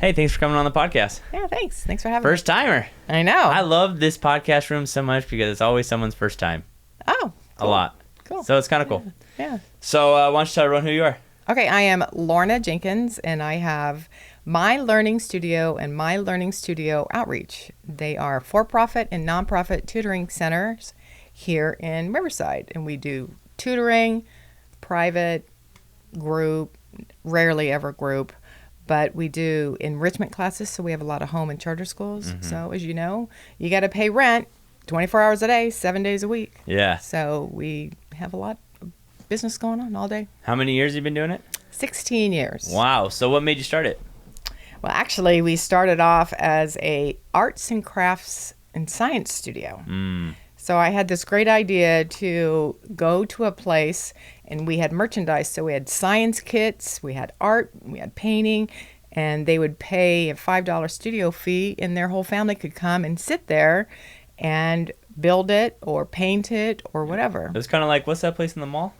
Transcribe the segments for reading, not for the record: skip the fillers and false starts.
Hey, thanks for coming on the podcast. Yeah, thanks. Thanks for having me. First timer. I know. I love this podcast room so much because it's always someone's first time. Oh, cool. A lot. Cool. So it's kind of cool. Yeah. So why don't you tell everyone who you are? Okay, I am Lorna Jenkins, and I have My Learning Studio and My Learning Studio Outreach. They are for-profit and nonprofit tutoring centers here in Riverside, and we do tutoring, private, group, rarely ever group, but we do enrichment classes, so we have a lot of home and charter schools. Mm-hmm. So as you know, you got to pay rent 24 hours a day, 7 days a week. Yeah. So we have a lot of business going on all day. How many years have you been doing it? 16 years. Wow. So what made you start it? Well, actually, we started off as a arts and crafts and science studio. So I had this great idea to go to a place, and we had merchandise. So we had science kits, we had art, we had painting, and they would pay a $5 studio fee, and their whole family could come and sit there and build it or paint it or whatever. It was kind of like, what's that place in the mall?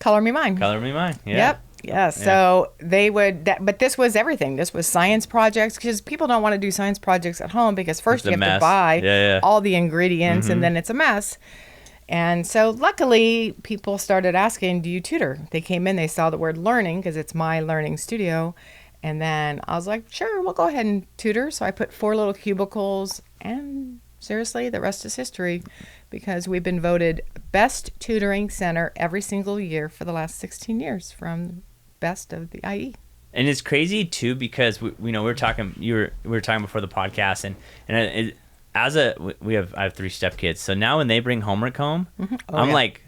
Color Me Mine. Color Me Mine, yeah. Yep. Yeah, so they would, but this was everything. This was science projects, because people don't want to do science projects at home because first you have to buy all the ingredients, and then it's a mess. And so luckily, people started asking, do you tutor? They came in, they saw the word learning, because it's My Learning Studio. And then I was like, sure, we'll go ahead and tutor. So I put 4 little cubicles, and seriously, the rest is history, because we've been voted best tutoring center every single year for the last 16 years from best of the IE. And it's crazy too, because we were talking before the podcast, and I have 3 stepkids, so now when they bring homework home, I'm like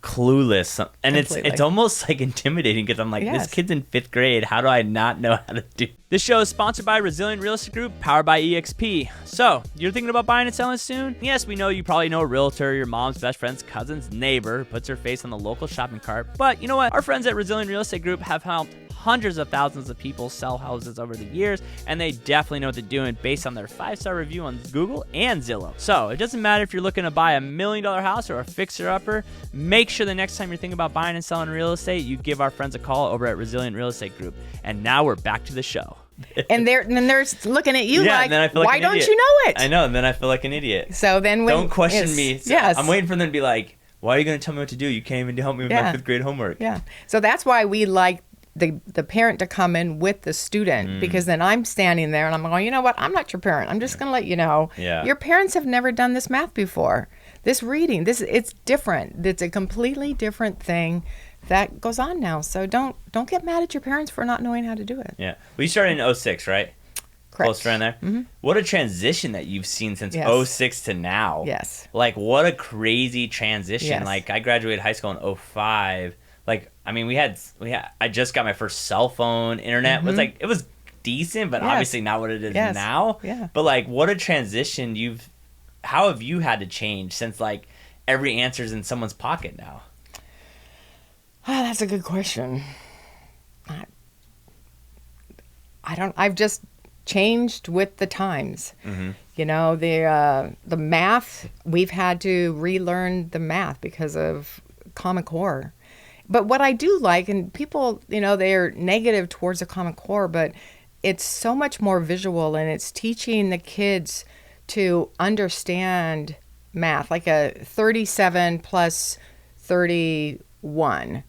clueless, and Completely. it's almost like intimidating, because I'm like, this kid's in 5th grade, how do I not know how to do? This show is sponsored by Resilient Real Estate Group, powered by EXP. So, you're thinking about buying and selling soon? Yes, we know you probably know a realtor, your mom's best friend's cousin's neighbor, who puts her face on the local shopping cart. But you know what? Our friends at Resilient Real Estate Group have helped hundreds of thousands of people sell houses over the years, and they definitely know what they're doing based on their 5-star review on Google and Zillow. So, it doesn't matter if you're looking to buy $1 million house or a fixer-upper, make sure the next time you're thinking about buying and selling real estate, you give our friends a call over at Resilient Real Estate Group. And now we're back to the show. And they're looking at you like, then I feel like why don't you know it? I know, and then I feel like an idiot. So then don't question me. So yes. I'm waiting for them to be like, why are you going to tell me what to do? You can't even help me with my 5th grade homework. Yeah. So that's why we like the parent to come in with the student, because then I'm standing there and I'm going, you know what? I'm not your parent. I'm just going to let you know. Yeah. Your parents have never done this math before. This reading, it's different. It's a completely different thing that goes on now. So don't get mad at your parents for not knowing how to do it. Yeah. Well, you started in 2006, right? Correct. Close around there. Mm-hmm. What a transition that you've seen since 2006 to now. Yes. Like, what a crazy transition. Yes. Like, I graduated high school in 2005. Like, I mean, I just got my first cell phone, internet. It was decent, but obviously not what it is now. Yeah. But like, what a transition how have you had to change since like every answer's in someone's pocket now? Oh, that's a good question. I've just changed with the times. You know, the math, we've had to relearn the math because of Common Core. But what I do like, and people, they're negative towards the Common Core, but it's so much more visual, and it's teaching the kids to understand math, like a 37 plus 31.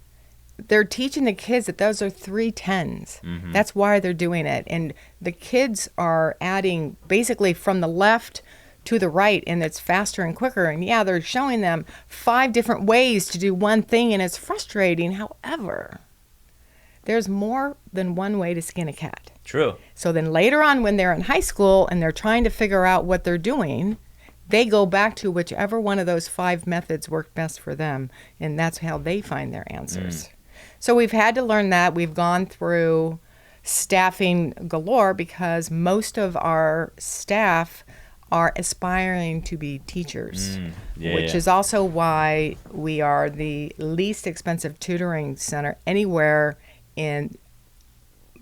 They're teaching the kids that those are 3 tens. That's why they're doing it. And the kids are adding basically from the left to the right, and it's faster and quicker. And they're showing them 5 different ways to do one thing, and it's frustrating. However, there's more than one way to skin a cat. True. So then later on, when they're in high school and they're trying to figure out what they're doing, they go back to whichever one of those 5 methods worked best for them, and that's how they find their answers. So we've had to learn that. We've gone through staffing galore, because most of our staff are aspiring to be teachers, which is also why we are the least expensive tutoring center anywhere in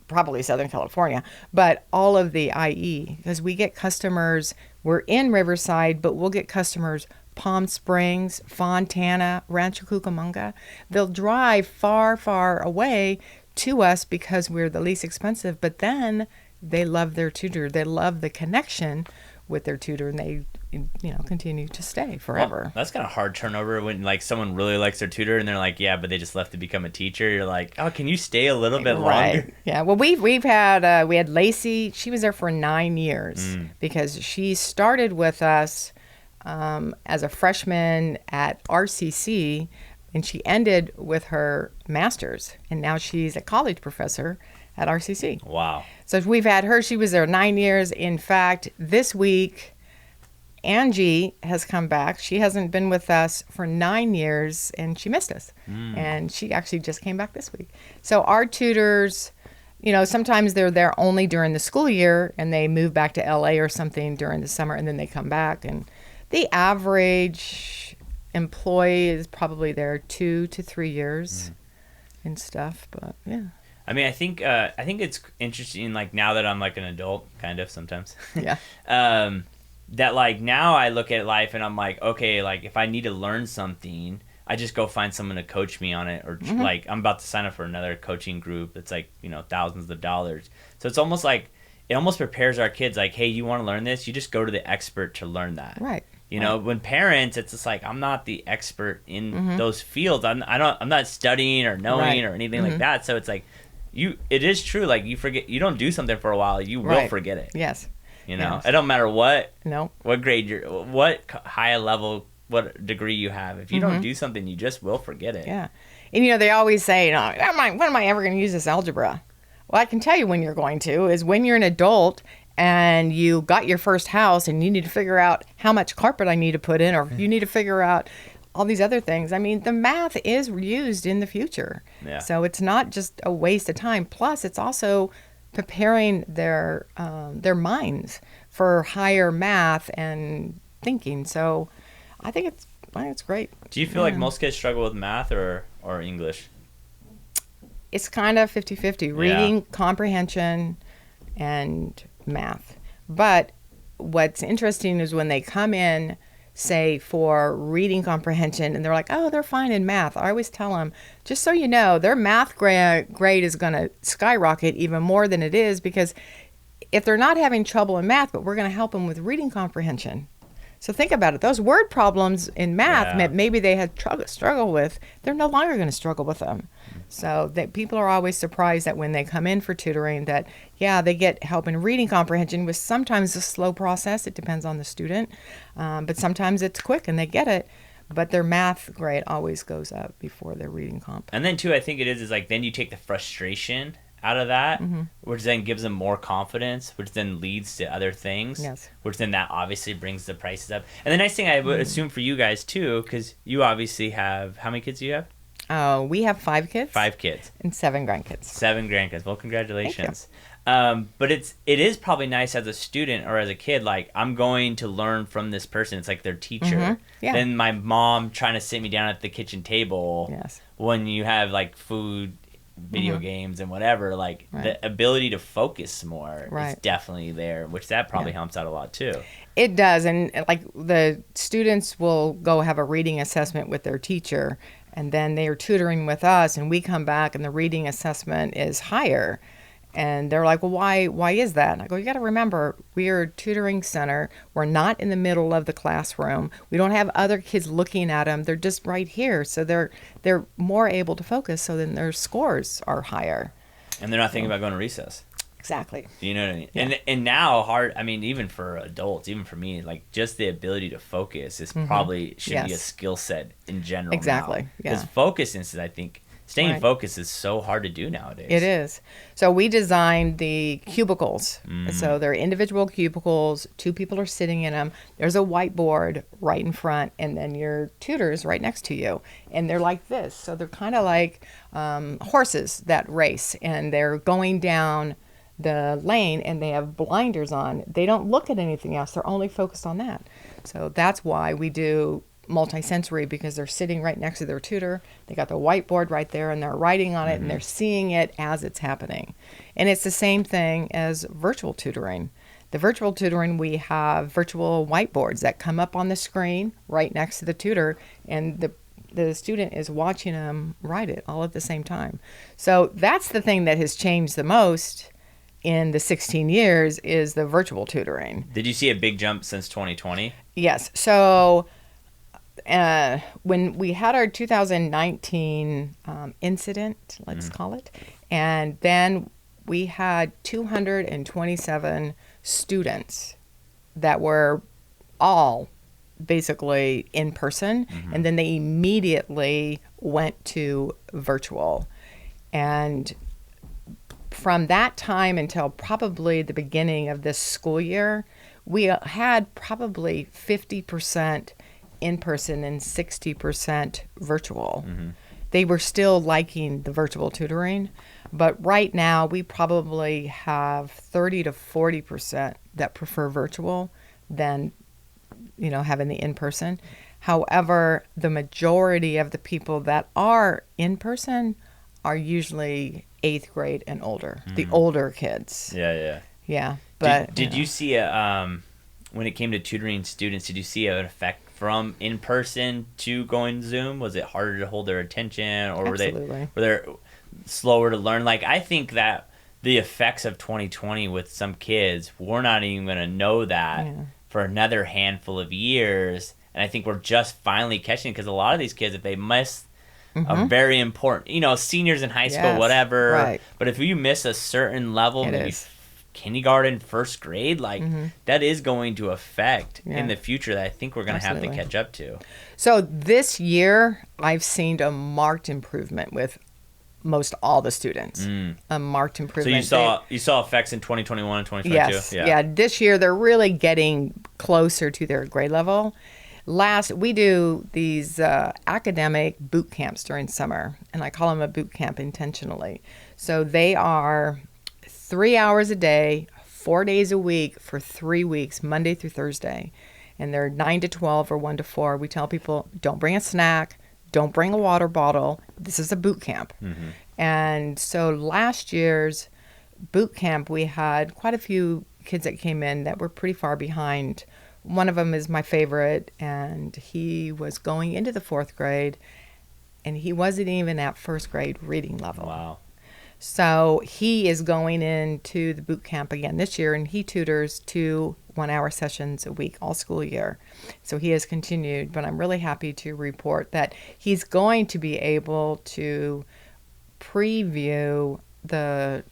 probably Southern California, but all of the IE, because we get customers, we're in Riverside, but we'll get customers Palm Springs, Fontana, Rancho Cucamonga. They'll drive far, far away to us because we're the least expensive, but then they love their tutor. They love the connection with their tutor, and they, continue to stay forever. Well, that's kind of hard turnover when like someone really likes their tutor and they're like, yeah, but they just left to become a teacher. You're like, oh, can you stay a little bit longer? Yeah. Well, we had Lacey. She was there for 9 years because she started with us as a freshman at RCC, and she ended with her master's, and now she's a college professor at RCC. Wow. So we've had her. She was there 9 years. In fact, this week, Angie has come back. She hasn't been with us for 9 years, and she missed us. And she actually just came back this week. So our tutors, sometimes they're there only during the school year, and they move back to LA or something during the summer, and then they come back. And the average employee is probably there 2 to 3 years and stuff. But yeah. I mean, I think it's interesting, like, now that I'm like an adult, kind of sometimes. Yeah. That like now I look at life and I'm like, okay, like if I need to learn something, I just go find someone to coach me on it, or like I'm about to sign up for another coaching group that's like, thousands of dollars. So it's almost like it almost prepares our kids like, hey, you want to learn this? You just go to the expert to learn that. Right. When parents, it's just like, I'm not the expert in those fields. I'm not studying or knowing or anything like that. So it's like it is true. Like you don't do something for a while, you will forget it. Yes. Yes. It don't matter what grade what high level, what degree you have. If you don't do something, you just will forget it. Yeah. And they always say, when am I ever going to use this algebra? Well, I can tell you when you're going to is when you're an adult and you got your first house and you need to figure out how much carpet I need to put in, or you need to figure out all these other things. I mean, the math is used in the future. Yeah. So it's not just a waste of time. Plus, it's also preparing their minds for higher math and thinking. So I think it's great. Do you feel like most kids struggle with math or English? It's kind of 50-50, reading, comprehension, and math. But what's interesting is when they come in, say, for reading comprehension, and they're like, oh, they're fine in math. I always tell them, just so you know, their math grade is going to skyrocket even more than it is, because if they're not having trouble in math, but we're going to help them with reading comprehension. So think about it. Those word problems in math, maybe they had struggle with, they're no longer going to struggle with them. So that people are always surprised that when they come in for tutoring that, they get help in reading comprehension, with sometimes a slow process. It depends on the student. But sometimes it's quick and they get it. But their math grade always goes up before their reading comp. And then, too, I think it is like then you take the frustration out of that, which then gives them more confidence, which then leads to other things, which then that obviously brings the prices up. And the nice thing I would assume for you guys, too, because you obviously have, how many kids do you have? We have 5 kids. 5 kids. And 7 grandkids. 7 grandkids. Well, congratulations. But it is probably nice as a student or as a kid, like, I'm going to learn from this person. It's like their teacher. Then my mom trying to sit me down at the kitchen table when you have, like, food, video games, and whatever. Like, the ability to focus more is definitely there, which that probably helps out a lot, too. It does. And, like, the students will go have a reading assessment with their teacher, and then they are tutoring with us, and we come back and the reading assessment is higher. And they're like, well, why is that? And I go, you got to remember, we are a tutoring center. We're not in the middle of the classroom. We don't have other kids looking at them. They're just right here. So they're more able to focus, so then their scores are higher. And they're not thinking about going to recess. Exactly. You know what I mean? Yeah. And now even for adults, even for me, like, just the ability to focus is probably should be a skill set in general. Exactly. Because focus is, I think, staying focused is so hard to do nowadays. It is. So we designed the cubicles. So they're individual cubicles. 2 people are sitting in them. There's a whiteboard right in front, and then your tutor's right next to you. And they're like this. So they're kind of like horses that race, and they're going down the lane, and they have blinders on. They don't look at anything else. They're only focused on that. So that's why we do multisensory, because they're sitting right next to their tutor. They got the whiteboard right there, and they're writing on it, and they're seeing it as it's happening. And it's the same thing as virtual tutoring. The virtual tutoring, we have virtual whiteboards that come up on the screen right next to the tutor, and the student is watching them write it all at the same time. So that's the thing that has changed the most in the 16 years is the virtual tutoring. Did you see a big jump since 2020? Yes. So when we had our 2019 incident, let's call it, and then we had 227 students that were all basically in person, and then they immediately went to virtual. And from that time until probably the beginning of this school year, we had probably 50% in person and 60% virtual. They were still liking the virtual tutoring, but right now we probably have 30 to 40% that prefer virtual than, you know, having the in-person. However, the majority of the people that are in person are usually 8th grade and older, the older kids. Yeah. But did you see when it came to tutoring students, did you see an effect from in person to going Zoom? Was it harder to hold their attention, or were they slower to learn? Like, I think that the effects of 2020 with some kids, we're not even going to know that for another handful of years. And I think we're just finally catching it, because a lot of these kids, if they miss a very important, you know, seniors in high school, whatever. Right. But if you miss a certain level, maybe kindergarten, first grade, like that is going to affect in the future that I think we're going to have to catch up to. So this year, I've seen a marked improvement with most all the students. A marked improvement. So you saw effects in 2021 and 2022? Yes. Yeah. This year, they're really getting closer to their grade level. We do these academic boot camps during summer, and I call them a boot camp intentionally. So they are 3 hours a day, 4 days a week for 3 weeks, Monday through Thursday. And they're 9 to 12 or 1 to 4. We tell people, don't bring a snack, don't bring a water bottle. This is a boot camp. And so last year's boot camp, we had quite a few kids that came in that were pretty far behind. One of them is my favorite, and he was going into the 4th grade, and he wasn't even at 1st grade reading level. Wow. So he is going into the boot camp again this year, and he tutors 2 one-hour sessions a week all school year. So he has continued, but I'm really happy to report that he's going to be able to preview the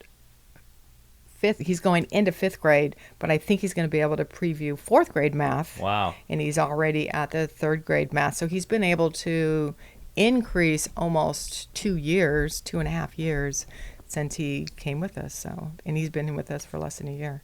5th. He's going into 5th grade, but I think he's going to be able to preview 4th grade math. Wow. And he's already at the 3rd grade math. So he's been able to increase almost 2.5 years since he came with us. So, and he's been with us for less than a year.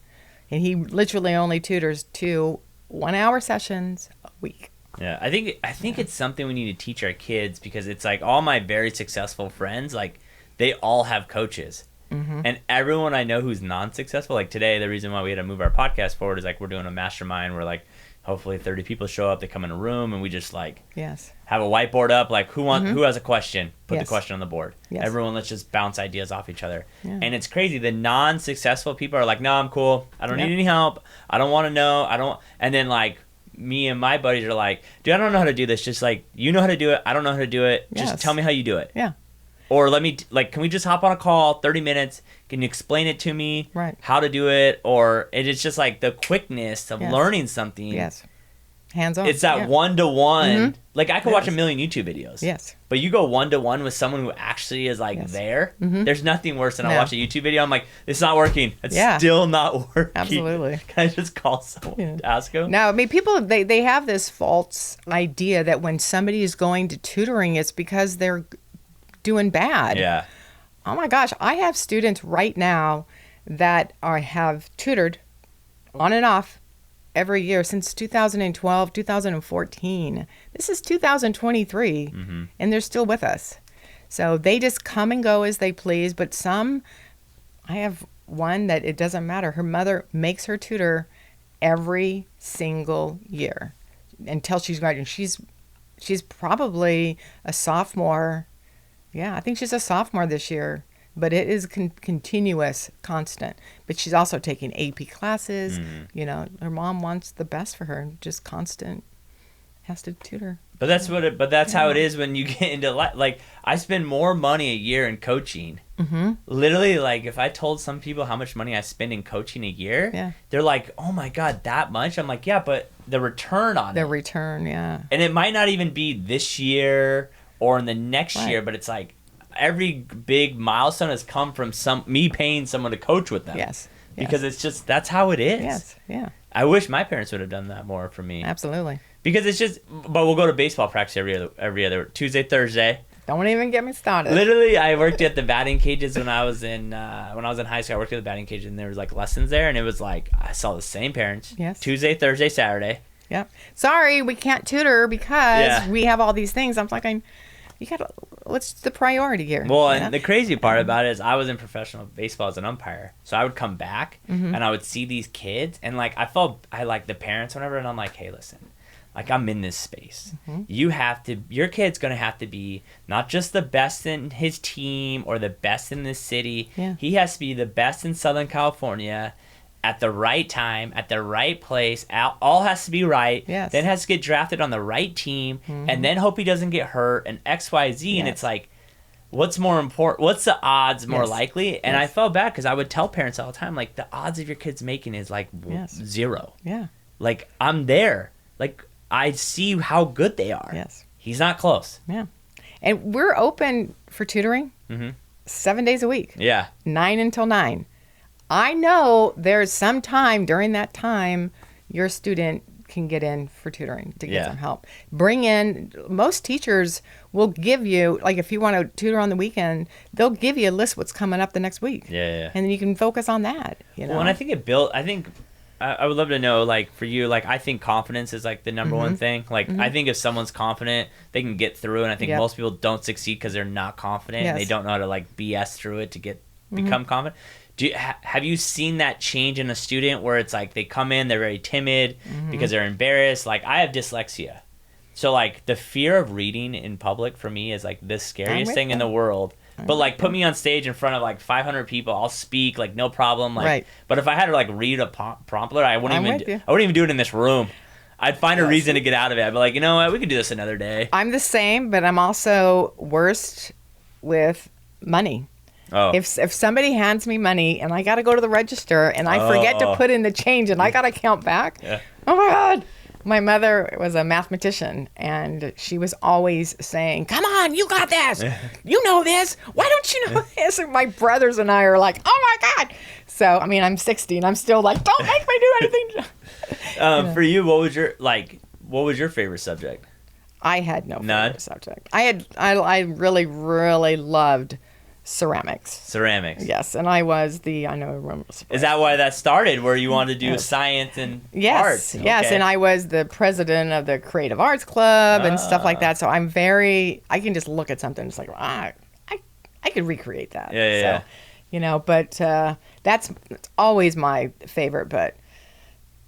And he literally only tutors 2 one-hour sessions a week. Yeah, I think it's something we need to teach our kids, because it's like all my very successful friends, like they all have coaches. And everyone I know who's non-successful, like today, the reason why we had to move our podcast forward is like we're doing a mastermind where like hopefully 30 people show up, they come in a room, and we just like have a whiteboard up, like who has a question, put the question on the board. Everyone, let's just bounce ideas off each other. And it's crazy, the non-successful people are like, no, I'm cool, I don't need any help, I don't want to know, and then like me and my buddies are like, dude, I don't know how to do this, just like, you know how to do it, I don't know how to do it, just tell me how you do it. Or can we just hop on a call, 30 minutes, can you explain it to me, how to do it? Or it's just like the quickness of learning something. Hands-on. It's that one-to-one. Like, I could watch a million YouTube videos. But you go one-to-one with someone who actually is like there. There's nothing worse than I watch a YouTube video, I'm like, it's not working. It's still not working. Absolutely. Can I just call someone to ask them? No, I mean, people, they have this false idea that when somebody is going to tutoring, it's because they're doing bad. Oh my gosh, I have students right now that have tutored on and off every year since 2012, 2014. This is 2023, and they're still with us. So they just come and go as they please, but I have one that it doesn't matter. Her mother makes her tutor every single year until she's graduating. She's probably a sophomore. Yeah, I think she's a sophomore this year, but it is continuous, constant. But she's also taking AP classes. You know, her mom wants the best for her, just constant, has to tutor. But that's how it is when you get into like I spend more money a year in coaching Literally, like, if I told some people how much money I spend in coaching a year, they're like, oh my God, that much? I'm like, yeah, but the return on it. The return, yeah. And it might not even be this year or in the next year, but it's like every big milestone has come from me paying someone to coach with them. Yes. Because it's just, that's how it is. Yes, yeah. I wish my parents would have done that more for me. Absolutely. Because it's just, but we'll go to baseball practice every other Tuesday, Thursday. Don't even get me started. Literally, I worked at the batting cages when I was in high school. I worked at the batting cages, and there was like lessons there, and it was like I saw the same parents. Yes. Tuesday, Thursday, Saturday. Yep. Sorry, we can't tutor because we have all these things. I'm like, you gotta. What's the priority here? Well, and the crazy part about it is I was in professional baseball as an umpire, so I would come back and I would see these kids, and like I like the parents, whatever, and I'm like, hey, listen. Like, I'm in this space. Your kid's going to have to be not just the best in his team or the best in this city. Yeah. He has to be the best in Southern California at the right time, at the right place. All has to be right. Yes. Then has to get drafted on the right team, and then hope he doesn't get hurt, and X, Y, Z. And it's like, what's more important? What's the odds more likely? And I felt bad because I would tell parents all the time, like, the odds of your kids making is like 0. Yeah. Like, I'm there. Like, I see how good they are. Yes. He's not close. Yeah. And we're open for tutoring 7 days a week. Yeah. 9 until 9. I know there's some time during that time your student can get in for tutoring to get some help. Bring in, most teachers will give you, like if you want to tutor on the weekend, they'll give you a list of what's coming up the next week. Yeah. And then you can focus on that. You know? Well, and I think I would love to know, like, for you, like, I think confidence is, like, the number one thing. Like, I think if someone's confident, they can get through. And I think most people don't succeed because they're not confident. And they don't know how to, like, BS through it to become confident. Have you seen that change in a student where it's, like, they come in, they're very timid because they're embarrassed? Like, I have dyslexia. So, like, the fear of reading in public for me is, like, the scariest thing in the world. But, like, put me on stage in front of, like, 500 people. I'll speak, like, no problem. Like, But if I had to, like, read a prompter, I wouldn't even do it in this room. I'd find a reason to get out of it. I'd be like, you know what? We could do this another day. I'm the same, but I'm also worst with money. Oh. If somebody hands me money and I got to go to the register and I forget to put in the change and I got to count back, oh, my God. My mother was a mathematician, and she was always saying, come on, you got this. You know this. Why don't you know this? And my brothers and I are like, oh, my God. So, I mean, I'm 60, and I'm still like, don't make me do anything. For you, what was your favorite subject? I had no favorite subject. I really, really loved ceramics. Yes, and I know. Is that why that started, where you wanted to do science and arts? Yes, and I was the president of the Creative Arts Club and stuff like that. So I can just look at something, it's like, I could recreate that. Yeah. So, you know, but that's always my favorite. But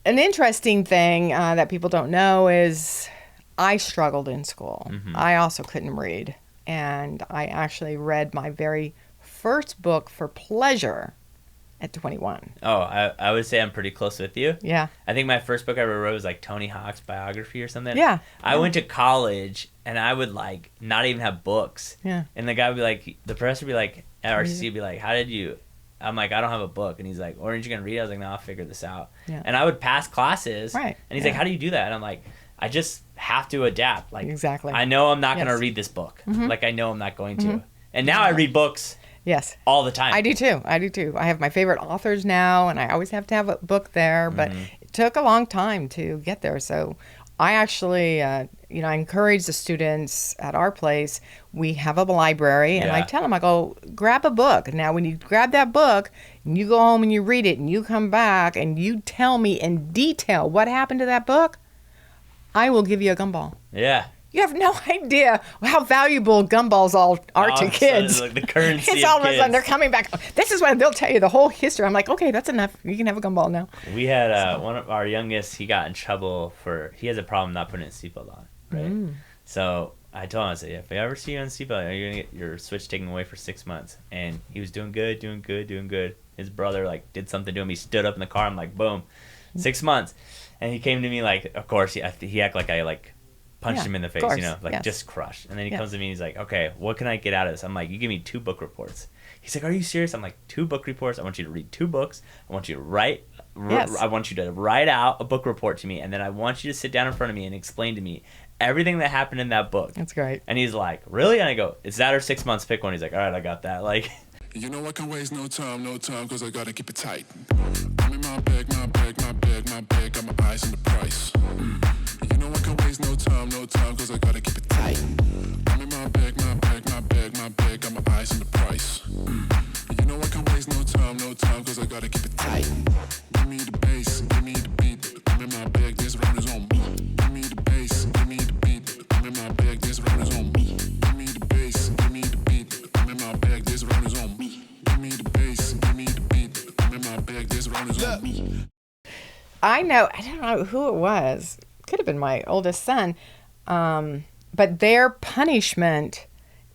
an interesting thing that people don't know is I struggled in school. I also couldn't read. And I actually read my very first book for pleasure at 21. Oh, I would say I'm pretty close with you. Yeah. I think my first book I ever wrote was like Tony Hawk's biography or something. Yeah. I went to college and I would like not even have books. Yeah. And the guy would be like, the professor would be like, at RCC would be like, how did you? I'm like, I don't have a book. And he's like, aren't you going to read it? I was like, no, I'll figure this out. Yeah. And I would pass classes. Right. And he's like, how do you do that? And I'm like, I just have to adapt. Like, exactly. I know I'm not going to read this book. Like, I know I'm not going to. And now I read books. Yes. All the time. I do too. I have my favorite authors now, and I always have to have a book there, but it took a long time to get there. So I actually, I encourage the students at our place. We have a library, and I tell them, I go, grab a book. Now, when you grab that book, and you go home and you read it, and you come back, and you tell me in detail what happened to that book, I will give you a gumball. Yeah. You have no idea how valuable gumballs all are to kids. Like the currency it's all of a sudden they're coming back. This is when they'll tell you the whole history. I'm like, okay, that's enough. You can have a gumball now. We had one of our youngest. He got in trouble he has a problem not putting his seatbelt on. Right. So I told him, I said, if I ever see you on seatbelt, you're gonna get your switch taken away for 6 months. And he was doing good. His brother like did something to him. He stood up in the car. I'm like, boom, 6 months. And he came to me like, of course he acted like I like punched him in the face, course, you know, like yes. just crushed. And then he comes to me and he's like, okay, what can I get out of this? I'm like, you give me 2 book reports. He's like, are you serious? I'm like, 2 book reports. I want you to read 2 books. I want you to write. Yes. I want you to write out a book report to me, and then I want you to sit down in front of me and explain to me everything that happened in that book. That's great. And he's like, really? And I go, is that or 6 months? Pick one. He's like, all right, I got that. Like, you know I can waste no time, cause I gotta keep it tight. I'm in my bag, got my eyes on the price. You know I can waste no time, cause I gotta keep it tight. I'm in my bag, got my eyes on the price. You know I can waste no time, cause I gotta keep it tight. Give me the bass, give me the beat. I'm in my bag, this round is on me. Give me the bass, give me the beat. I'm in my bag, this round is on me. Give me the bass, give me the beat. I'm in my bag, this round is on me. Give me the bass, give me the beat. I'm in my bag, this round is on me. I don't know who it was. Could have been my oldest son. But their punishment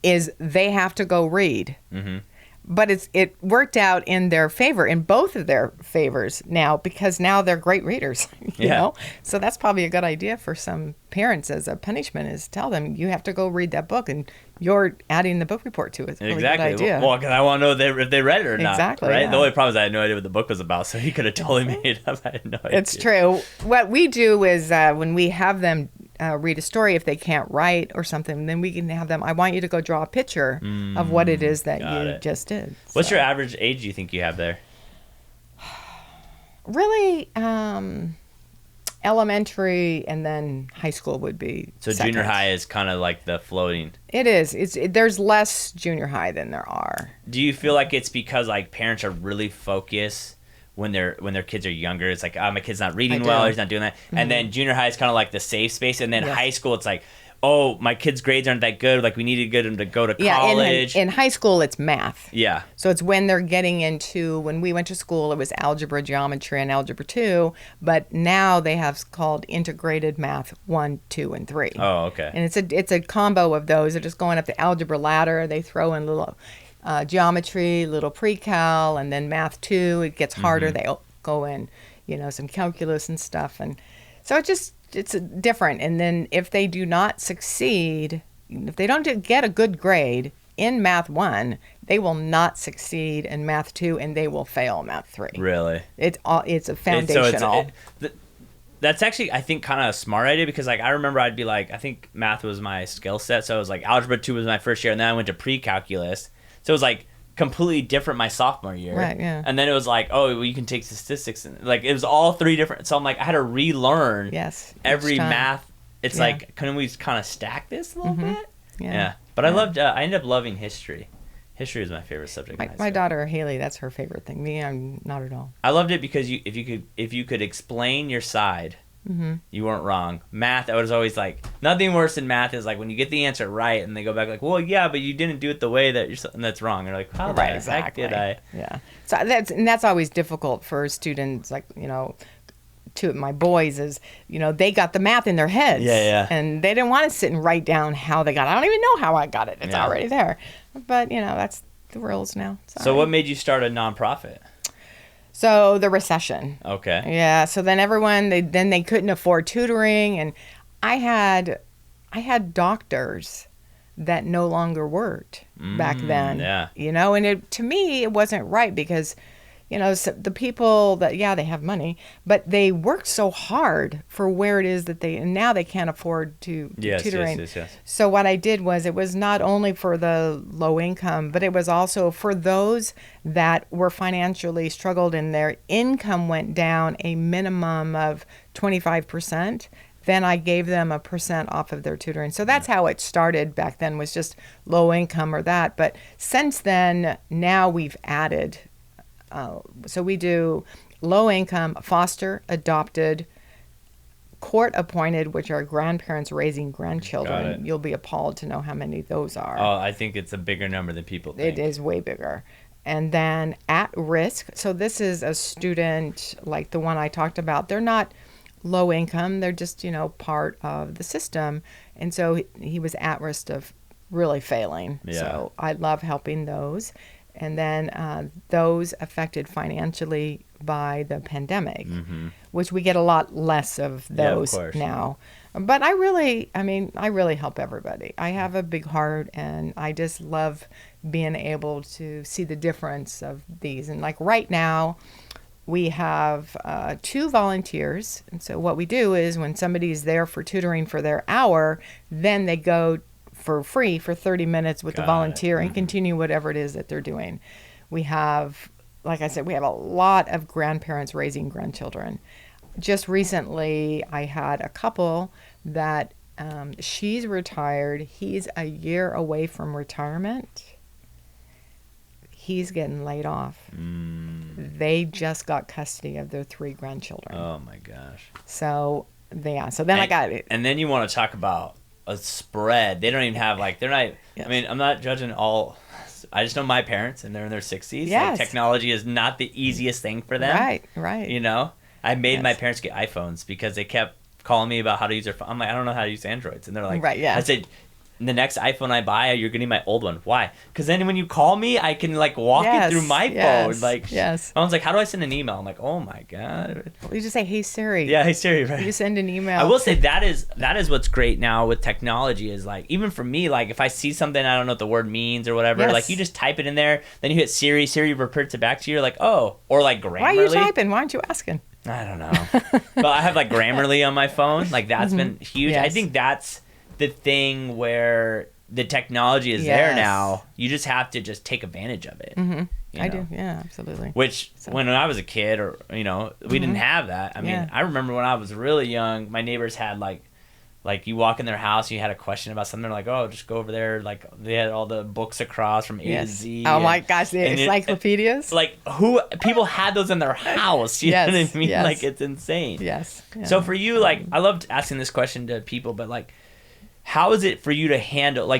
is they have to go read. Mm-hmm. But it worked out in their favor, in both of their favors now, because now they're great readers, you know? So that's probably a good idea for some parents as a punishment, is tell them you have to go read that book, and you're adding the book report to it. It's a really good idea. Well, because I want to know if they read it or not. Exactly. Right? Yeah. The only problem is I had no idea what the book was about, so he could have totally made it up. I had no idea. It's true. What we do is when we have them read a story, if they can't write or something, then we can have them, I want you to go draw a picture of what it is that you just did. What's your average age you think you have there? Really, elementary and then high school would be So second. junior high is kind of like the floating. It is. There's less junior high than there are. Do you feel like it's because like parents are really focused when their kids are younger? It's like, oh, my kid's not reading well, he's not doing that. Mm-hmm. And then junior high is kind of like the safe space, and then high school it's like, oh, my kid's grades aren't that good, like we need to get them to go to college. In high school it's math. Yeah. So it's when they're getting into, when we went to school it was algebra, geometry, and algebra 2, but now they have called integrated math 1, 2, and 3. Oh, okay. And it's a combo of those. They're just going up the algebra ladder. They throw in little geometry, little pre-cal, and then math 2. It gets harder. They go in, some calculus and stuff. And so it's different. And then if they do not succeed, if they don't get a good grade in math 1, they will not succeed in math 2, and they will fail math 3. Really? It's a foundational. That's actually, I think, kind of a smart idea, because like I remember I'd be like, I think math was my skill set, so it was like algebra 2 was my first year, and then I went to pre-calculus. So it was like completely different my sophomore year. Right, yeah. And then it was like, oh, well, you can take statistics. And like, it was all 3 different. So I'm like, I had to relearn every math. It's like, couldn't we kind of stack this a little bit? Yeah. But I ended up loving history. History is my favorite subject. My daughter, Haley, that's her favorite thing. Me, I'm not at all. I loved it because if you could explain your side, you weren't wrong. Math, I was always like, nothing worse than math is like when you get the answer right and they go back like, well, yeah, but you didn't do it the way that and that's wrong. You're like, how the heck did I? Yeah. So that's always difficult for students, like, two of my boys is, they got the math in their heads. Yeah. And they didn't want to sit and write down how they got it. I don't even know how I got it. It's already there. But, that's the rules now. So what made you start a nonprofit? So the recession. Okay. Yeah. So then they couldn't afford tutoring, and I had doctors that no longer worked back then. Yeah. And to me it wasn't right, because so the people that they have money, but they worked so hard for where it is that and now they can't afford to tutoring. Yes. So what I did was, it was not only for the low income, but it was also for those that were financially struggled and their income went down a minimum of 25%. Then I gave them 1% off of their tutoring. So that's how it started back then, was just low income or that. But since then, now we've added. So we do low income, foster, adopted, court appointed, which are grandparents raising grandchildren. You'll be appalled to know how many those are. Oh, I think it's a bigger number than people think. It is way bigger. And then at risk. So this is a student like the one I talked about. They're not low income. They're just, part of the system. And so he was at risk of really failing. Yeah. So I love helping those. And then those affected financially by the pandemic, which we get a lot less of those now. But I really help everybody. I have a big heart, and I just love being able to see the difference of these. And like right now, we have 2 volunteers. And so what we do is when somebody's there for tutoring for their hour, then they go for free for 30 minutes with the volunteer and continue whatever it is that they're doing. We have, like I said, we have a lot of grandparents raising grandchildren. Just recently, I had a couple that she's retired. He's a year away from retirement. He's getting laid off. They just got custody of their 3 grandchildren. Oh my gosh. So then I got it. And then you want to talk about a spread. They don't even have they're not. Yes. I mean, I'm not judging all. I just know my parents, and they're in their 60s. Yes. Technology is not the easiest thing for them. Right. I made my parents get iPhones because they kept calling me about how to use their phone. I'm like, I don't know how to use Androids. And they're like, right, yeah. I said, the next iPhone I buy, you're getting my old one. Why? Because then when you call me, I can walk it through my phone. Yes. I was like, how do I send an email? I'm like, oh my God. Well, you just say, hey Siri. Yeah, hey Siri, right. You send an email. I will say that is what's great now with technology is even for me, if I see something I don't know what the word means or whatever, you just type it in there, then you hit Siri, Siri repeats it back to you, you're like, oh, or Grammarly. Why are you typing? Why aren't you asking? I don't know. But I have Grammarly on my phone. That's been huge. Yes. I think that's the thing where the technology is there now. You just have to just take advantage of it. I do. Yeah, absolutely. Which when I was a kid, or we didn't have that. I mean, I remember when I was really young, my neighbors had you walk in their house and you had a question about something, they're like, oh, just go over there. They had all the books across from A to Z. Oh my gosh, the encyclopedias. People had those in their house. You know what I mean? Yes. It's insane. Yes. Yeah. So for you, I loved asking this question to people, but how is it for you to handle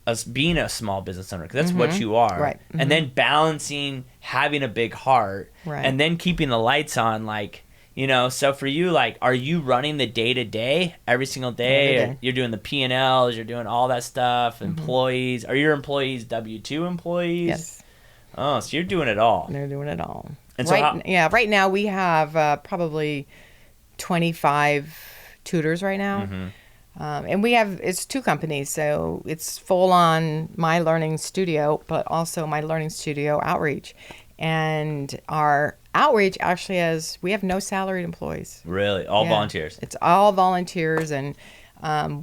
us being a small business owner? Because that's what you are. Right. And then balancing having a big heart. Right. And then keeping the lights on, so for you, are you running the day-to-day every single day? Every day. You're doing the P&Ls, you're doing all that stuff, employees. Are your employees W-2 employees? Yes. Oh, so you're doing it all. They're doing it all. And so right now we have probably 25 tutors right now. And it's 2 companies, so it's full on My Learning Studio, but also My Learning Studio Outreach. And our outreach actually we have no salaried employees. Really? All volunteers? It's all volunteers, and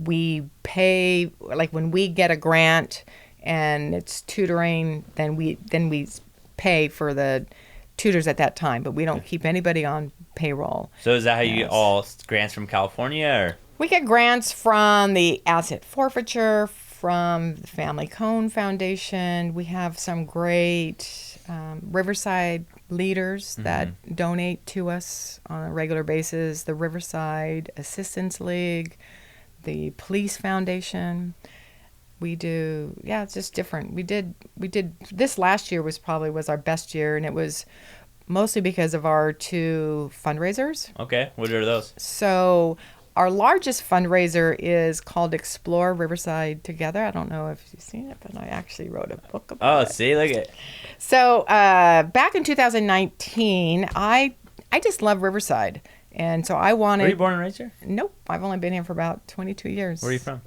we pay, when we get a grant and it's tutoring, then we pay for the tutors at that time, but we don't keep anybody on payroll. So is that how you get all grants from California, or? We get grants from the Asset Forfeiture, from the Family Cone Foundation. We have some great Riverside leaders that donate to us on a regular basis. The Riverside Assistance League, the Police Foundation. We do, it's just different. We did this last year was our best year, and it was mostly because of our 2 fundraisers. Okay, what are those? So our largest fundraiser is called Explore Riverside Together. I don't know if you've seen it, but I actually wrote a book about it. Oh, see, look at it. So back in 2019, I just love Riverside. And so I wanted... Were you born and raised here? Nope. I've only been here for about 22 years. Where are you from?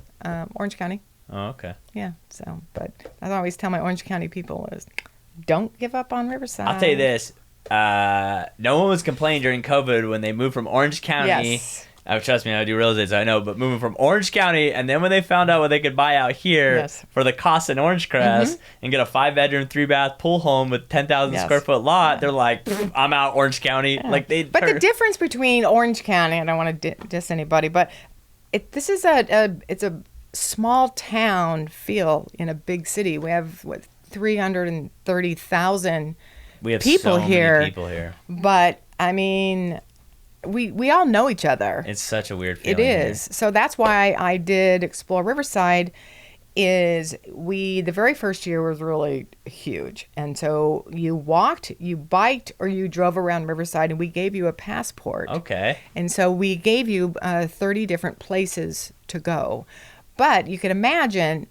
Orange County. Oh, okay. Yeah. So, but I always tell my Orange County people is, don't give up on Riverside. I'll tell you this. No one was complaining during COVID when they moved from Orange County. Yes. Trust me, I do real estate, so I know. But moving from Orange County, and then when they found out what they could buy out here for the cost in Orange Crest and get a 5-bedroom, 3-bath pool home with 10,000 square foot lot, they're like, I'm out Orange County. Yeah. But the difference between Orange County, I don't want to diss anybody, but this is it's a small town feel in a big city. We have 330,000 people here. But I mean, we all know each other. It's such a weird feeling. It is. Here. So that's why I did Explore Riverside. The very first year was really huge. And so you walked, you biked, or you drove around Riverside, and we gave you a passport. Okay. And so we gave you 30 different places to go. But you can imagine,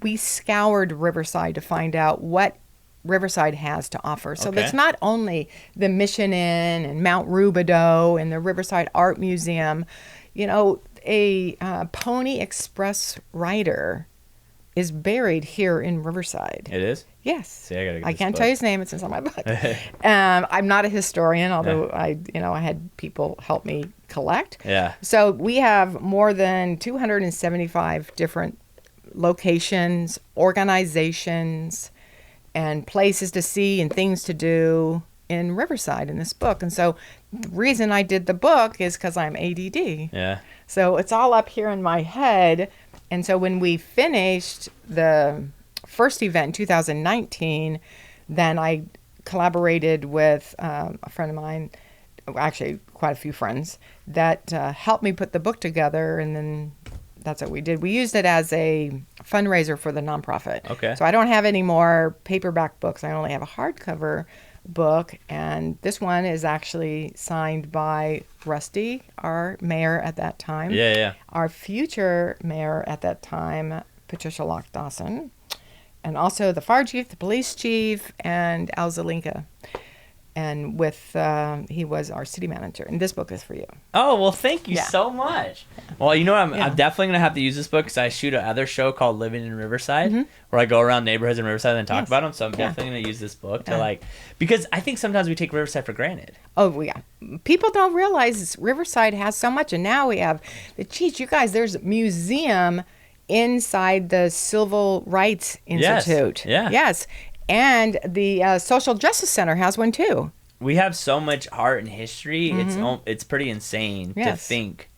we scoured Riverside to find out what Riverside has to offer. So that's not only the Mission Inn and Mount Rubidoux and the Riverside Art Museum. You know, a Pony Express rider is buried here in Riverside. It is? Yes. See, I can't tell you his name. It's inside my book. I'm not a historian, although I had people help me collect. Yeah. So we have more than 275 different locations, organizations, and places to see and things to do in Riverside in this book. And so the reason I did the book is because I'm ADD. Yeah. So it's all up here in my head. And so when we finished the first event in 2019, then I collaborated with a friend of mine, actually quite a few friends, that helped me put the book together. And then that's what we did. We used it as a fundraiser for the nonprofit. Okay. So I don't have any more paperback books. I only have a hardcover book. And this one is actually signed by Rusty, our mayor at that time. Yeah. Our future mayor at that time, Patricia Locke Dawson. And also the fire chief, the police chief, and Al Zelinka. And he was our city manager. And this book is for you. Oh, well, thank you so much. Well, you know what? I'm definitely going to have to use this book because I shoot another show called Living in Riverside where I go around neighborhoods in Riverside and talk about them. So I'm definitely going to use this book to because I think sometimes we take Riverside for granted. Oh, yeah. People don't realize Riverside has so much. And now we have you guys, there's a museum inside the Civil Rights Institute. Yes. And the Social Justice Center has one too. We have so much art and history. It's pretty insane to think.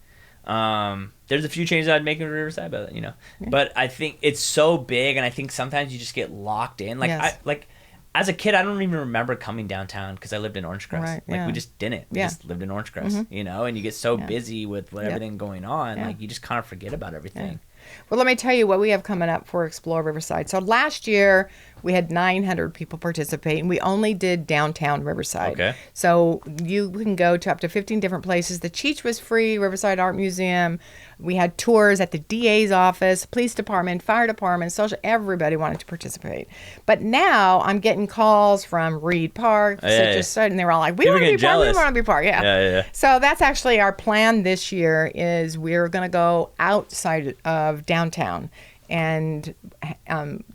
There's a few changes I'd make in Riverside, but But I think it's so big, and I think sometimes you just get locked in. As a kid, I don't even remember coming downtown because I lived in Orange Crest. We just didn't. We just lived in Orange Crest, and you get so busy with everything going on, you just kind of forget about everything. Well, let me tell you what we have coming up for Explore Riverside. So last year, we had 900 people participate, and we only did downtown Riverside. Okay. So you can go to up to 15 different places. The Cheech was free, Riverside Art Museum. We had tours at the DA's office, police department, fire department, social. Everybody wanted to participate. But now I'm getting calls from Reed Park, Citrus, and they were all like, we want to be part, we want to be part. Yeah. So that's actually our plan this year is we're going to go outside of downtown and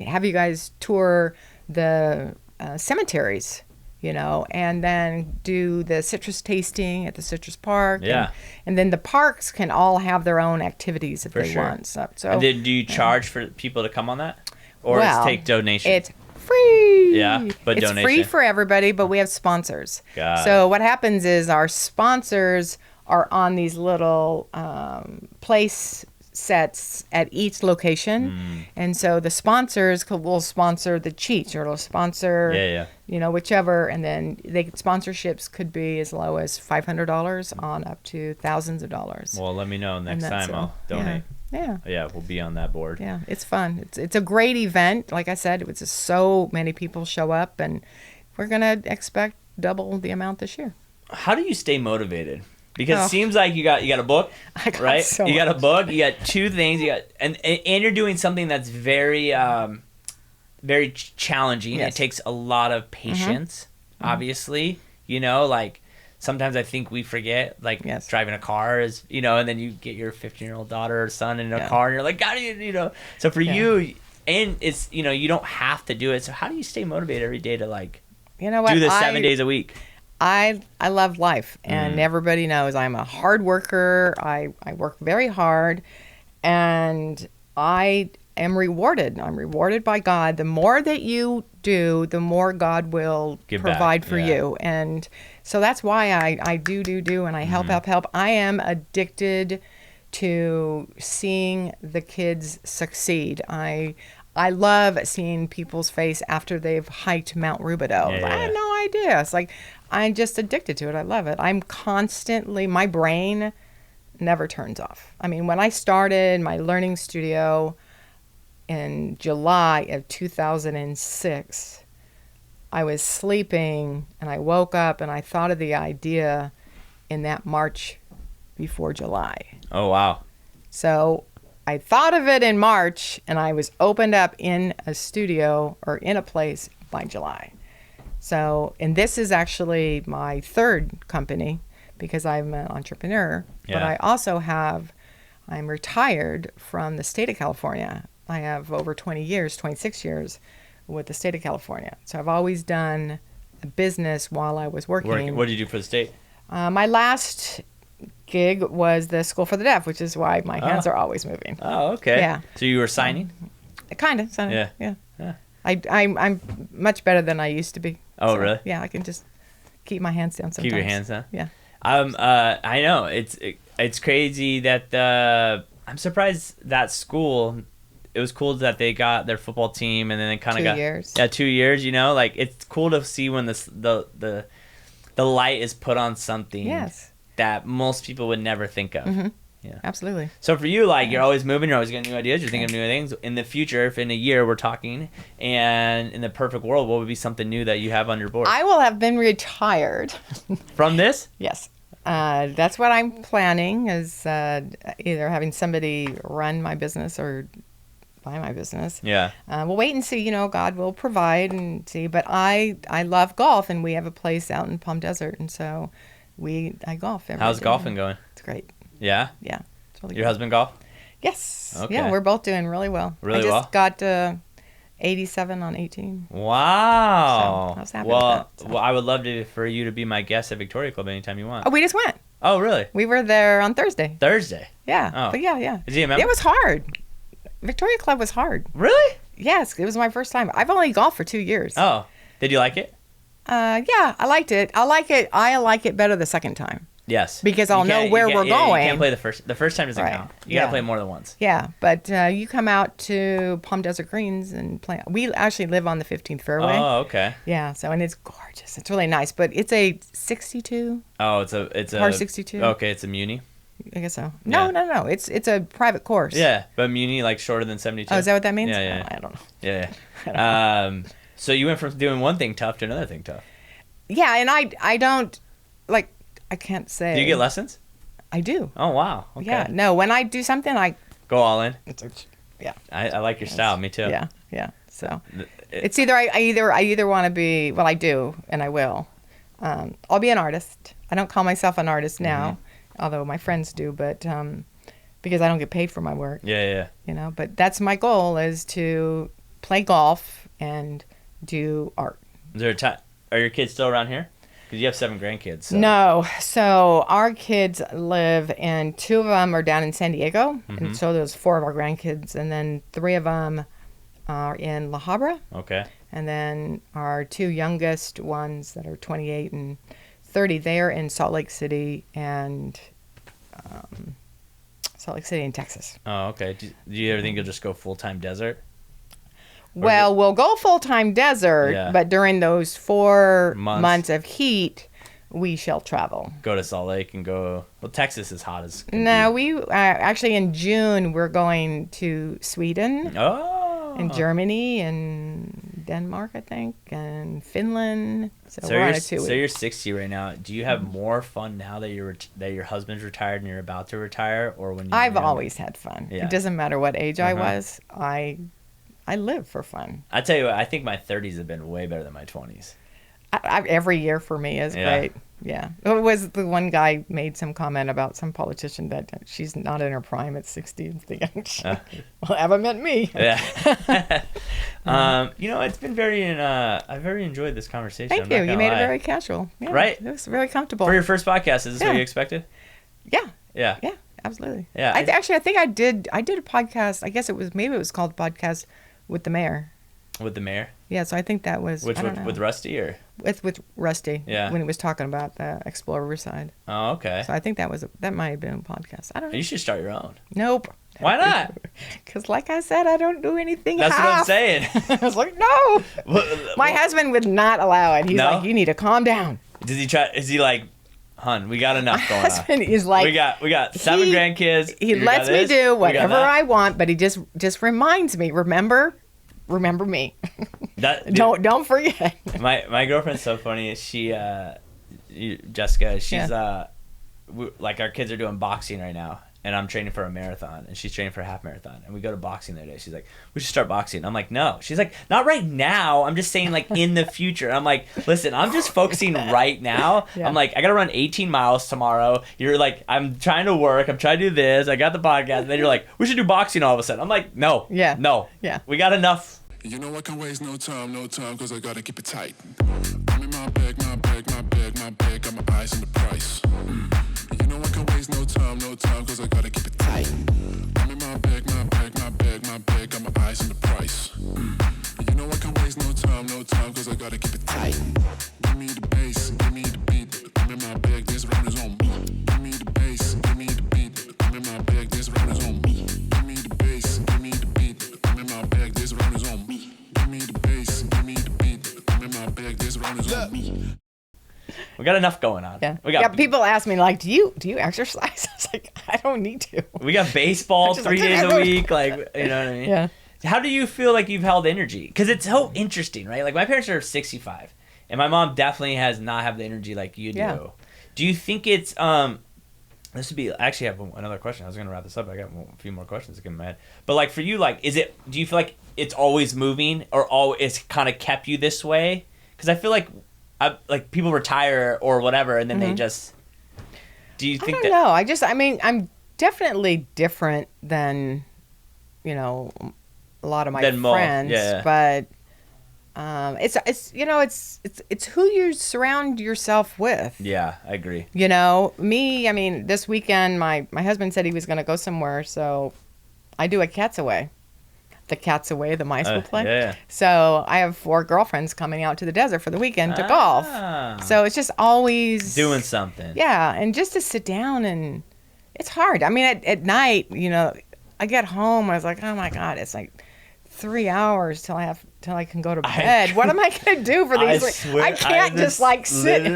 have you guys tour the cemeteries, and then do the citrus tasting at the Citrus Park. Yeah. And then the parks can all have their own activities if they want. So and then do you charge for people to come on that? Or take donations? It's free. Yeah, but it's free for everybody, but we have sponsors. So what happens is our sponsors are on these little place sets at each location, and so the sponsors will sponsor the Cheech, or it'll sponsor whichever, and then sponsorships could be as low as $500 on up to thousands of dollars. Well, let me know next time. I'll donate. Yeah, we'll be on that board. Yeah, it's fun. It's a great event. Like I said, it's just so many people show up, and we're gonna expect double the amount this year. How do you stay motivated? Because it seems like you got a book, right? So you got a book, you got two things, and you're doing something that's very very challenging. Yes. It takes a lot of patience, obviously. Sometimes I think we forget, driving a car is, and then you get your 15-year-old daughter or son in a car, and you're like, got to, So for you, and it's, you don't have to do it. So how do you stay motivated every day to do this 7 days a week? I love life, and everybody knows I'm a hard worker. I work very hard, and I am rewarded. I'm rewarded by God. The more that you do, the more God will provide for you. And so that's why I do, and I help. I am addicted to seeing the kids succeed. I love seeing people's face after they've hiked Mount Rubidoux. I had no idea. It's like, I'm just addicted to it. I love it. I'm constantly, my brain never turns off. I mean, when I started my learning studio in July of 2006, I was sleeping and I woke up and I thought of the idea in that March before July. Oh, wow. So I thought of it in March, and I was opened up in a studio or in a place by July. So, and this is actually my third company because I'm an entrepreneur, but I also I'm retired from the state of California. I have over 26 years with the state of California. So I've always done a business while I was working. What did you do for the state? My last gig was the School for the Deaf, which is why my hands are always moving. Oh, okay. Yeah. So you were signing? Kind of. Yeah. I'm much better than I used to be. Oh, so, really? Yeah, I can just keep my hands down sometimes. Keep your hands down? Yeah. I know. It's crazy that I'm surprised that school, it was cool that they got their football team and then they kind of got 2 years. Yeah, 2 years, like it's cool to see when the light is put on something that most people would never think of. Mm-hmm. Yeah. Absolutely. So for you, you're always moving, you're always getting new ideas, you're thinking of new things. In the future, if in a year we're talking, and in the perfect world, what would be something new that you have on your board? I will have been retired. From this? Yes. That's what I'm planning, is either having somebody run my business or buy my business. Yeah. We'll wait and see. God will provide and see. But I love golf, and we have a place out in Palm Desert, and so I golf every How's day. golfing going? It's great. Yeah? Yeah. It's really Your good. husband golf? Yes. Okay. Yeah, we're both doing really well. Really I just well? got 87 on 18. Wow. So, I was happy with that, so. Well, I would love for you to be my guest at Victoria Club anytime you want. Oh, we just went. Oh, really? We were there on Thursday. Thursday? Yeah. Oh. But yeah. Is he a member? It was hard. Victoria Club was hard. Really? Yes, it was my first time. I've only golfed for 2 years. Oh. Did you like it? Yeah, I liked it. I like it better the second time. Yes. Because I'll know where we're going. You can't play the first time doesn't Right. count. You got to play more than once. Yeah, but you come out to Palm Desert Greens and play. We actually live on the 15th fairway. Oh, okay. Yeah, so, and it's gorgeous. It's really nice, but it's a 62. Oh, it's a par 62. Okay, it's a Muni. I guess so. No. It's a private course. Yeah, but Muni shorter than 72. Oh, is that what that means? Yeah. Oh, I don't know. Yeah. So you went from doing one thing tough to another thing tough. Yeah, and I don't I can't say. Do you get lessons? I do. Oh, wow. Okay. Yeah. No, when I do something, I go all in. Yeah. I like your style. Me too. Yeah. So it's either I either want to be, well, I do, and I will. I'll be an artist. I don't call myself an artist now, although my friends do, but because I don't get paid for my work. Yeah. But that's my goal, is to play golf and do art. Is there are your kids still around here? Because you have 7 grandkids. So. No. So our kids live, and 2 of them are down in San Diego. And so there's 4 of our grandkids. And then 3 of them are in La Habra. Okay. And then our 2 youngest ones that are 28 and 30, they're in Salt Lake City and Texas. Oh, okay. Do you ever think you'll just go full-time desert? Well, we'll go full-time desert, but during those 4 months of heat, we shall travel. Go to Salt Lake and go... Well, Texas is hot as can No, be. we actually in June, we're going to Sweden and Germany and Denmark, I think, and Finland. So we're on a 2 week. So you're 60 right now. Do you have more fun now that your husband's retired and you're about to retire, or when you? I've always had fun. Yeah. It doesn't matter what age I was. I live for fun. I tell you what, I think my 30s have been way better than my 20s. Every year for me is great. Yeah. It was the one guy made some comment about some politician that she's not in her prime at 60 and thinking, well, haven't met me. Yeah. It's been I very enjoyed this conversation. Thank you. You made it very casual. Yeah, right? It was very comfortable. For your first podcast, is this what you expected? Yeah. Yeah. Yeah, absolutely. Yeah. I think I did a podcast. I guess it was called Podcast with the Mayor. With the mayor? Yeah, so I think that was with Rusty or with Rusty. Yeah. When he was talking about the Explore Riverside. Oh, okay. So I think that might have been a podcast. I don't know. You should start your own. Nope. Why not? Because like I said, I don't do anything That's half. what I'm saying. I was like, no. My husband would not allow it. He's like, you need to calm down. Does he try? Is he like, hun, we got enough going on. Husband is like, we got 7 grandkids. He lets me do whatever I want, but he just reminds me, remember me. Don't forget. My girlfriend's so funny. She Jessica, she's like, our kids are doing boxing right now, and I'm training for a marathon, and she's training for a half marathon, and we go to boxing the other day. She's like, we should start boxing. I'm like, no. She's like, not right now. I'm just saying, like, in the future. I'm like, listen, I'm just focusing right now. Yeah. I'm like, I got to run 18 miles tomorrow. You're like, I'm trying to work. I'm trying to do this. I got the podcast. And then you're like, we should do boxing all of a sudden. I'm like, no. Yeah. No. Yeah. We got enough. You know I can waste no time, cause I gotta keep it tight. I'm in my bag, my bag, got my eyes on the price. You know I can waste no time, cause I gotta keep it tight. I'm in my bag, my bag, got my eyes on the price. You know I can waste no time, cause I gotta keep it tight. Give me the bass, give me the beat. I'm in my bag, this round is on me. Give me the bass, give me the beat. I'm in my bag, this round is on me. Give me the bass, give me the beat. I'm in my bag, this round is on me. Give me the bass, give me the beat. I'm in my bag, this round is on me. We got enough going on. Yeah. People ask me, like, do you exercise? I was like, I don't need to. We got baseball 3 days a week. Like, you know what I mean? Yeah. How do you feel like you've held energy? Because it's so interesting, right? Like, my parents are 65, and my mom definitely has not have the energy like you do. Yeah. Do you think it's this would be, I actually have another question. I was going to wrap this up. I got a few more questions to get in my head. But, like, for you, like, do you feel like it's always moving, or it's kind of kept you this way? Because I feel like people retire or whatever, and then they just. Do you think I don't know. I'm definitely different than, a lot of my friends. Yeah. But it's who you surround yourself with. Yeah, I agree. Me. This weekend, my husband said he was going to go somewhere, so I do a Cat's Away. The Cat's Away, the mice will play. Yeah. So I have 4 girlfriends coming out to the desert for the weekend to golf. So it's just always doing something. Yeah, and just to sit down, and it's hard. At night, I get home and I was like, oh my God, it's like 3 hours till I can go to bed. What am I gonna do for these? I can't just sit.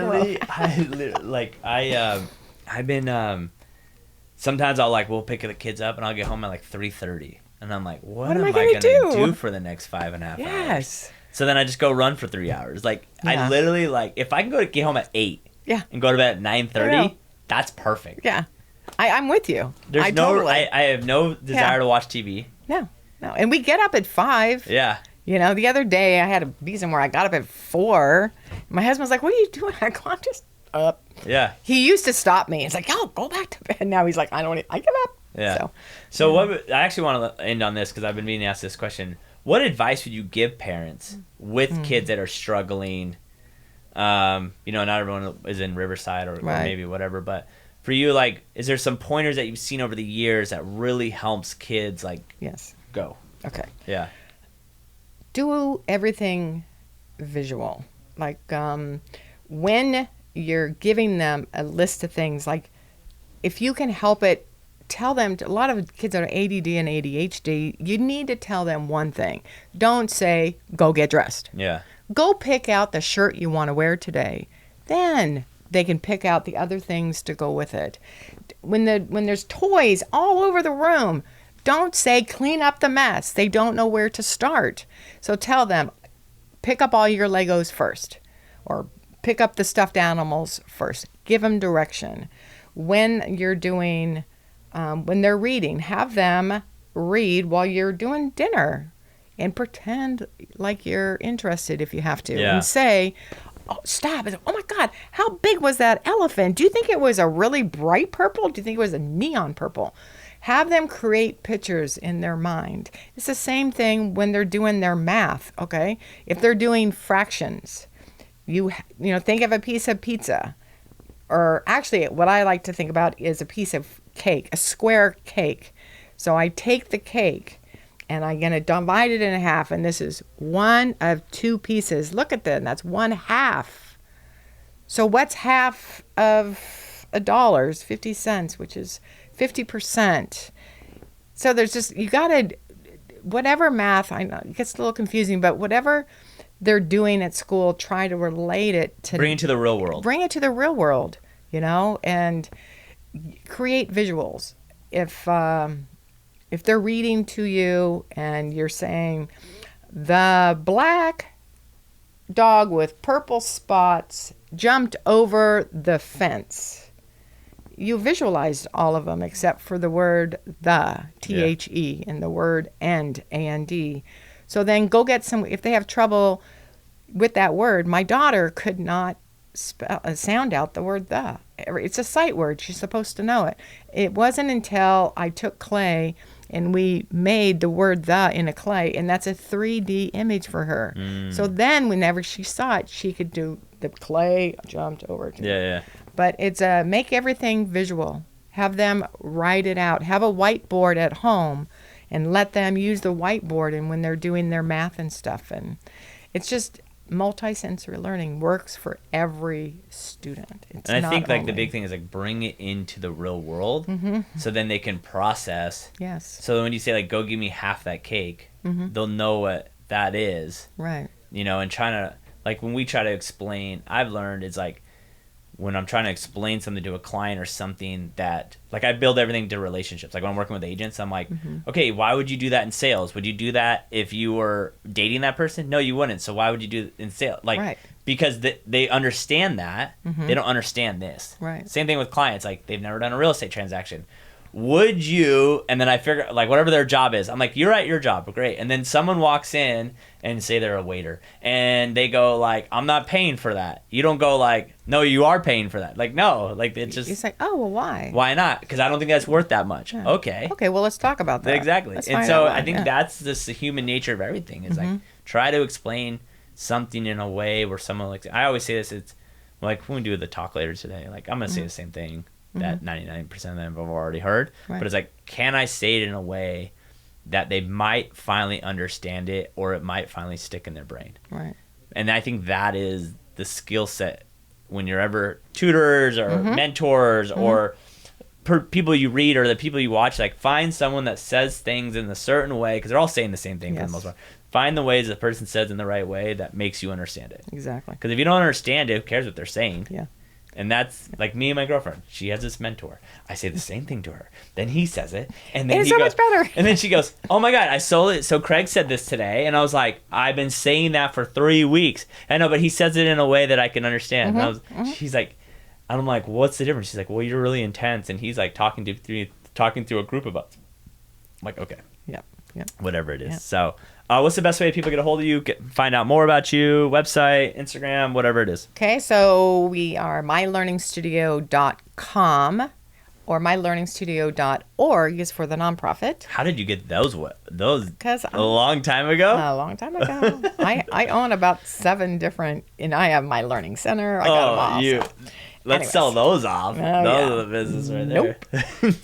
I've been. Sometimes we'll pick the kids up and I'll get home at 3:30. And I'm like, what am I going to do for the next 5.5 hours? So then I just go run for 3 hours. I literally, if I can get home at 8 and go to bed at 9:30, that's perfect. Yeah. I'm with you. I have no desire to watch TV. No. And we get up at 5. Yeah. The other day I had a season where I got up at 4. My husband was like, what are you doing? I go, I'm just up. Yeah. He used to stop me. He's like, go back to bed. Now he's like, I give up. Yeah. So I actually want to end on this because I've been meaning to ask this question. What advice would you give parents with kids that are struggling? Not everyone is in Riverside or maybe whatever, but for you, is there some pointers that you've seen over the years that really helps kids Yes. go? Okay. Yeah. Do everything visual. When you're giving them a list of things, if you can help it, tell them. A lot of kids that are ADD and ADHD, you need to tell them one thing. Don't say, go get dressed. Yeah. Go pick out the shirt you want to wear today. Then they can pick out the other things to go with it. When there's toys all over the room, don't say, clean up the mess. They don't know where to start. So tell them, pick up all your Legos first, or pick up the stuffed animals first. Give them direction. When you're doing... when they're reading, have them read while you're doing dinner and pretend like you're interested if you have to. Yeah. And say, oh, stop. Oh my God, how big was that elephant? Do you think it was a really bright purple? Do you think it was a neon purple? Have them create pictures in their mind. It's the same thing when they're doing their math, okay? If they're doing fractions, you think of a piece of pizza. Or actually, what I like to think about is a piece of cake, a square cake. So I take the cake and I'm going to divide it in half, and this is one of 2 pieces. Look at that, that's 1/2. So what's half of $1? 50 cents, which is 50%. So there's just, you got to, whatever math, I know it gets a little confusing, but whatever they're doing at school, try to relate it to... Bring it to the real world. Bring it to the real world, and create visuals. If they're reading to you and you're saying, the black dog with purple spots jumped over the fence. you visualized all of them except for the word the, T-H-E, and the word and, A-N-D. So then go get some, if they have trouble with that word, my daughter could not sound out the word the. It's a sight word. She's supposed to know it. It wasn't until I took clay and we made the word the in a clay, and that's a 3D image for her. So then whenever she saw it, she could do the clay jumped over to it. But it's make everything visual. Have them write it out. Have a whiteboard at home and let them use the whiteboard and when they're doing their math and stuff. And it's just multisensory learning works for every student. And I think like the big thing is like bring it into the real world so then they can process. Yes. So when you say like go give me half that cake, they'll know what that is. Right. You know, and trying to like when we try to explain, I've learned it's like when I'm trying to explain something to a client or something that like I build everything to relationships. Like when I'm working with agents, I'm like, okay, why would you do that in sales? Would you do that if you were dating that person? No, you wouldn't. So why would you do it in sales? Like, because they understand that. They don't understand this. Right. Same thing with clients. Like they've never done a real estate transaction. Would you, and then I figure, like, whatever their job is, I'm like, you're at your job, great. And then someone walks in and say they're a waiter, and they go, like, I'm not paying for that. You don't go, like, no, you are paying for that. Like, no, like, it's just. It's like, oh, well, why? Why not? Because I don't think that's worth that much. Yeah. Okay. Okay, well, let's talk about that. Exactly. Let's And so why. I think that's just the human nature of everything is, like, try to explain something in a way where someone, like, I always say this, it's, like, when we do the talk later today, like, I'm going to say the same thing that 99% of them have already heard. Right. But it's like, can I say it in a way that they might finally understand it or it might finally stick in their brain? Right. And I think that is the skill set when you're ever tutors or mentors or people you read or the people you watch. Like, find someone that says things in a certain way, because they're all saying the same thing for the most part. Find the ways the person says in the right way that makes you understand it. Exactly. Because if you don't understand it, who cares what they're saying? Yeah. And that's like me and my girlfriend. She has this mentor. I say the same thing to her. Then he says it. And then it's he so goes, much better. And then she goes, oh my God, I sold it. So Craig said this today. And I was like, I've been saying that for 3 weeks. I know, but he says it in a way that I can understand. And she's like, and I'm like, what's the difference? She's like, well, you're really intense. And he's like talking to a group of us. I'm like, okay. Yeah. Whatever it is. Yeah. So what's the best way people get a hold of you, find out more about you, website, Instagram, whatever it is? Okay, so we are mylearningstudio.com or mylearningstudio.org is for the nonprofit. How did you get those? Because a long time ago? A long time ago. I own about 7 different, and I have my learning center. I got them all. Let's sell those off. Those are the business right there.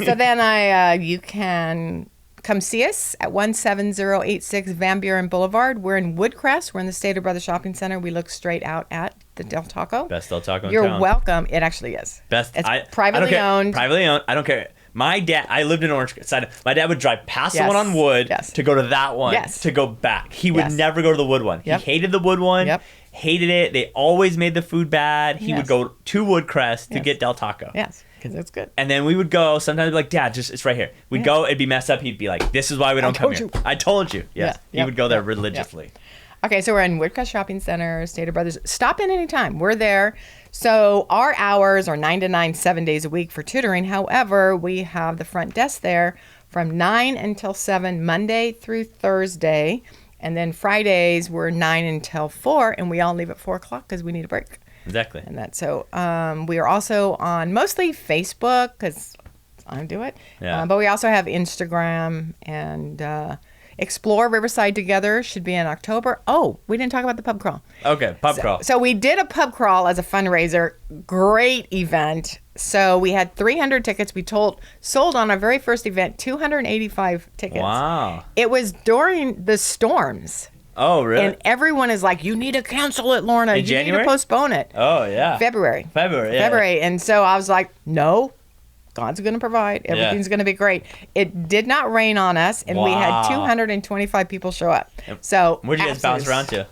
So then you can come see us at 17086 Van Buren Boulevard. We're in Woodcrest. We're in the Stater Brothers Shopping Center. We look straight out at the Del Taco. Best Del Taco in You're town. welcome. It actually is. Best. It's privately owned. Privately owned. I don't care. My dad, I lived in Orange side. My dad would drive past the one on Wood to go to that one to go back. He would never go to the Wood one. He hated the Wood one. Hated it. They always made the food bad. He would go to Woodcrest to get Del Taco. Yes, because it's good. And then we would go. Sometimes be like, Dad, it's right here. We'd go. It'd be messed up. He'd be like, this is why we don't come here. I told you. Yes. He would go there religiously. Okay, so we're in Woodcrest Shopping Center, Stater Brothers. Stop in anytime. We're there. So our hours are 9 to 9, 7 days a week for tutoring. However, we have the front desk there from 9 until 7, Monday through Thursday. And then Fridays, we're 9 until 4, and we all leave at 4 o'clock because we need a break. Exactly. And that's so we are also on mostly Facebook because I do it. Yeah. But we also have Instagram and Explore Riverside Together should be in October. Oh, we didn't talk about the pub crawl. Okay, pub crawl. So we did a pub crawl as a fundraiser. Great event. So we had 300 tickets. We sold on our very first event 285 tickets. Wow. It was during the storms. Oh, really? And everyone is like, you need to cancel it, Lorna. In you January? need to postpone it. Oh, yeah. February. Yeah. And so I was like, no, God's going to provide. Everything's going to be great. It did not rain on us, and we had 225 people show up. So where'd you guys bounce around to?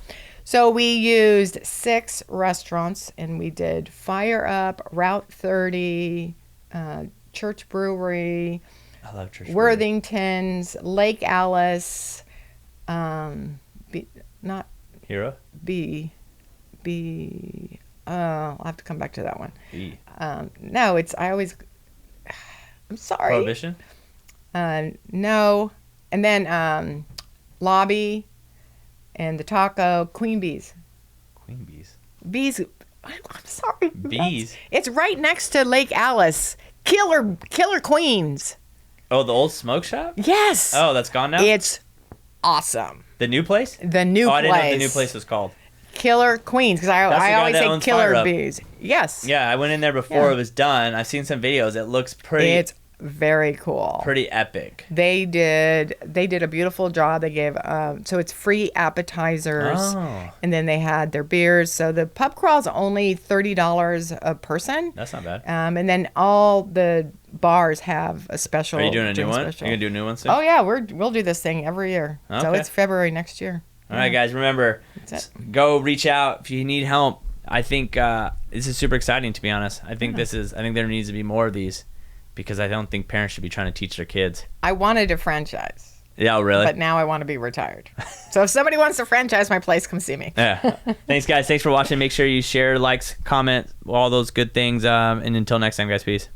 So we used 6 restaurants, and we did Fire Up, Route 30, Church Brewery, I love Church Worthington's, Lake Alice, not Hero? I'll have to come back to that one. B. No, I always I'm sorry. Prohibition? No. And then Lobby and the Taco, Queen Bees. Queen Bees. Bees. I'm sorry. Bees? It's right next to Lake Alice. Killer Queens. Oh, the old smoke shop? Yes. Oh, that's gone now? It's awesome. The new place? The new place. I didn't know what the new place was called. Killer Queens, because I always say Killer Bees. Yes. Yeah, I went in there before it was done. I've seen some videos. It looks pretty. It's very cool. Pretty epic. They did a beautiful job. They gave so it's free appetizers, and then they had their beers. So the pub crawl's only $30 a person. That's not bad. And then all the bars have a special. Are you doing a new one? Special. Are you gonna do a new one soon? Oh yeah, we'll do this thing every year. Okay. So it's February next year. All right, guys. Remember, go reach out if you need help. I think this is super exciting. To be honest, I think there needs to be more of these, because I don't think parents should be trying to teach their kids. I wanted a franchise. Yeah, really? But now I want to be retired. So if somebody wants to franchise my place, come see me. Yeah. Thanks, guys. Thanks for watching. Make sure you share, likes, comment, all those good things. And until next time, guys, peace.